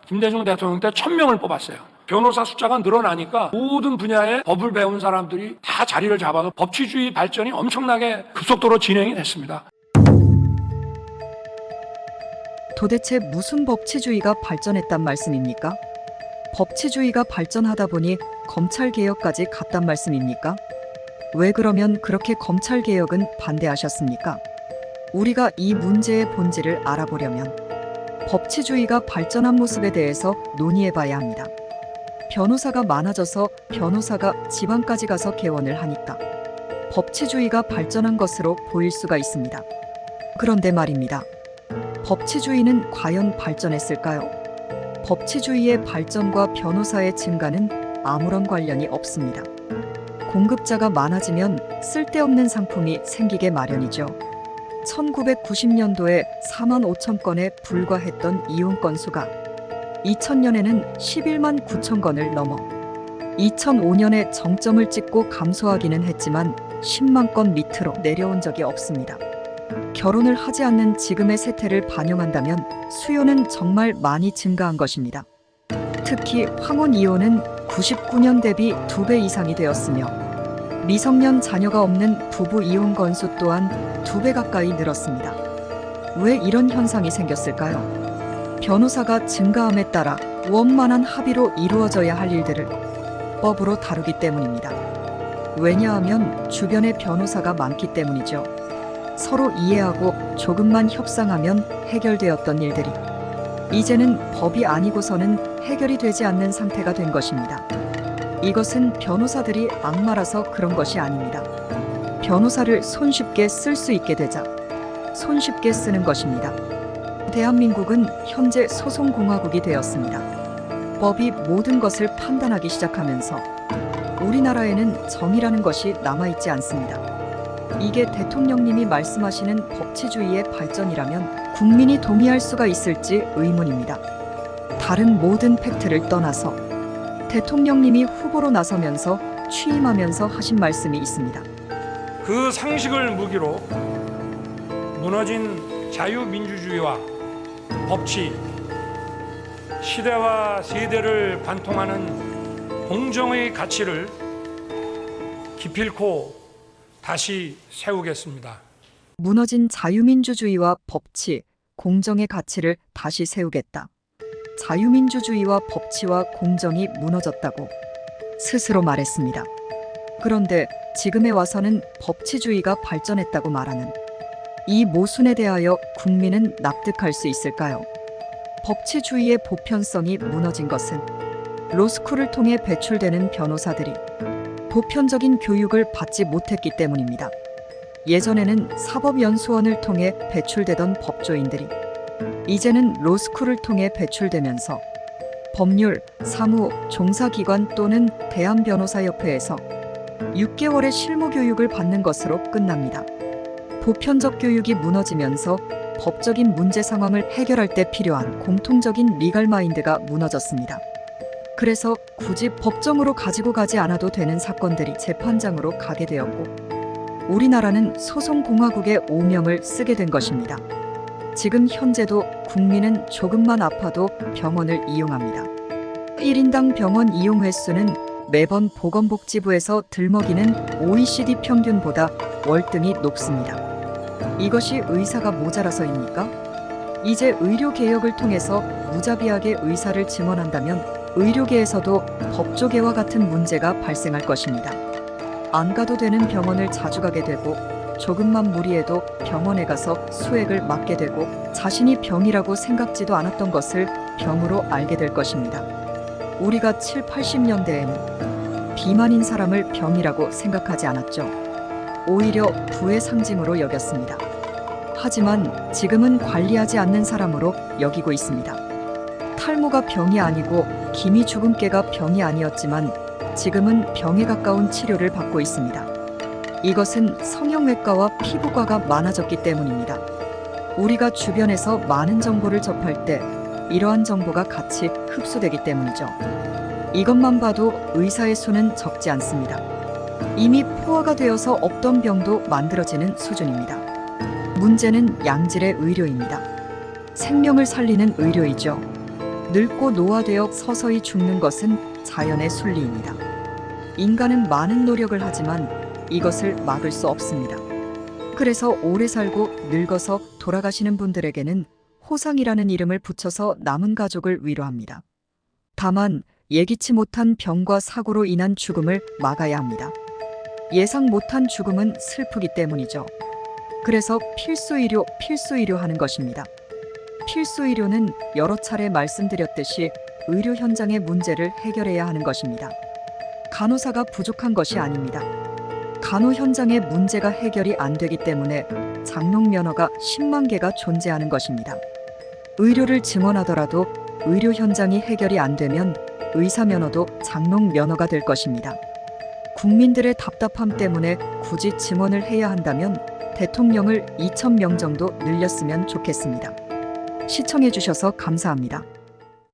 김대중 대통령 때 1,000명을 뽑았어요. 변호사 숫자가 늘어나니까 모든 분야의 법을 배운 사람들이 다 자리를 잡아서 법치주의 발전이 엄청나게 급속도로 진행이 됐습니다. 도대체 무슨 법치주의가 발전했단 말씀입니까? 법치주의가 발전하다 보니 검찰개혁까지 갔단 말씀입니까? 왜 그러면 그렇게 검찰개혁은 반대하셨습니까? 우리가 이 문제의 본질을 알아보려면 법치주의가 발전한 모습에 대해서 논의해봐야 합니다. 변호사가 많아져서 변호사가 지방까지 가서 개원을 하니까 법치주의가 발전한 것으로 보일 수가 있습니다. 그런데 말입니다. 법치주의는 과연 발전했을까요? 법치주의의 발전과 변호사의 증가는 아무런 관련이 없습니다. 공급자가 많아지면 쓸데없는 상품이 생기게 마련이죠. 1990년도에 4만 5천 건에 불과했던 이혼 건수가 2000년에는 11만 9천 건을 넘어 2005년에 정점을 찍고 감소하기는 했지만 10만 건 밑으로 내려온 적이 없습니다. 결혼을 하지 않는 지금의 세태를 반영한다면 수요는 정말 많이 증가한 것입니다. 특히 황혼 이혼은 99년 대비 2배 이상이 되었으며 미성년 자녀가 없는 부부 이혼 건수 또한 2배 가까이 늘었습니다. 왜 이런 현상이 생겼을까요? 변호사가 증가함에 따라 원만한 합의로 이루어져야 할 일들을 법으로 다루기 때문입니다. 왜냐하면 주변에 변호사가 많기 때문이죠. 서로 이해하고 조금만 협상하면 해결되었던 일들이 이제는 법이 아니고서는 해결이 되지 않는 상태가 된 것입니다. 이것은 변호사들이 악마라서 그런 것이 아닙니다. 변호사를 손쉽게 쓸 수 있게 되자 손쉽게 쓰는 것입니다. 대한민국은 현재 소송공화국이 되었습니다. 법이 모든 것을 판단하기 시작하면서 우리나라에는 정의라는 것이 남아있지 않습니다. 이게 대통령님이 말씀하시는 법치주의의 발전이라면 국민이 동의할 수가 있을지 의문입니다. 다른 모든 팩트를 떠나서 대통령님이 후보로 나서면서 취임하면서 하신 말씀이 있습니다. 그 상식을 무기로 무너진 자유민주주의와 법치, 시대와 세대를 관통하는 공정의 가치를 기필코 다시 세우겠습니다. 무너진 자유민주주의와 법치, 공정의 가치를 다시 세우겠다. 자유민주주의와 법치와 공정이 무너졌다고 스스로 말했습니다. 그런데 지금에 와서는 법치주의가 발전했다고 말하는 이 모순에 대하여 국민은 납득할 수 있을까요? 법치주의의 보편성이 무너진 것은 로스쿨을 통해 배출되는 변호사들이 보편적인 교육을 받지 못했기 때문입니다. 예전에는 사법연수원을 통해 배출되던 법조인들이 이제는 로스쿨을 통해 배출되면서 법률, 사무, 종사기관 또는 대한변호사협회에서 6개월의 실무교육을 받는 것으로 끝납니다. 보편적 교육이 무너지면서 법적인 문제 상황을 해결할 때 필요한 공통적인 리걸 마인드가 무너졌습니다. 그래서 굳이 법정으로 가지고 가지 않아도 되는 사건들이 재판장으로 가게 되었고 우리나라는 소송공화국의 오명을 쓰게 된 것입니다. 지금 현재도 국민은 조금만 아파도 병원을 이용합니다. 1인당 병원 이용 횟수는 매번 보건복지부에서 들먹이는 OECD 평균보다 월등히 높습니다. 이것이 의사가 모자라서입니까? 이제 의료개혁을 통해서 무자비하게 의사를 증원한다면 의료계에서도 법조계와 같은 문제가 발생할 것입니다. 안 가도 되는 병원을 자주 가게 되고 조금만 무리해도 병원에 가서 수액을 맞게 되고 자신이 병이라고 생각지도 않았던 것을 병으로 알게 될 것입니다. 우리가 7, 80년대에는 비만인 사람을 병이라고 생각하지 않았죠. 오히려 부의 상징으로 여겼습니다. 하지만 지금은 관리하지 않는 사람으로 여기고 있습니다. 탈모가 병이 아니고 기미 주근깨가 병이 아니었지만 지금은 병에 가까운 치료를 받고 있습니다. 이것은 성형외과와 피부과가 많아졌기 때문입니다. 우리가 주변에서 많은 정보를 접할 때 이러한 정보가 같이 흡수되기 때문이죠. 이것만 봐도 의사의 수는 적지 않습니다. 이미 포화가 되어서 없던 병도 만들어지는 수준입니다. 문제는 양질의 의료입니다. 생명을 살리는 의료이죠. 늙고 노화되어 서서히 죽는 것은 자연의 순리입니다. 인간은 많은 노력을 하지만 이것을 막을 수 없습니다. 그래서 오래 살고 늙어서 돌아가시는 분들에게는 호상이라는 이름을 붙여서 남은 가족을 위로합니다. 다만 예기치 못한 병과 사고로 인한 죽음을 막아야 합니다. 예상 못한 죽음은 슬프기 때문이죠. 그래서 필수의료 하는 것입니다. 필수의료는 여러 차례 말씀드렸듯이 의료 현장의 문제를 해결해야 하는 것입니다. 간호사가 부족한 것이 아닙니다. 간호 현장의 문제가 해결이 안 되기 때문에 장롱 면허가 10만 개가 존재하는 것입니다. 의료를 증원하더라도 의료 현장이 해결이 안 되면 의사 면허도 장롱 면허가 될 것입니다. 국민들의 답답함 때문에 굳이 증원을 해야 한다면 대통령을 2,000명 정도 늘렸으면 좋겠습니다. 시청해 주셔서 감사합니다.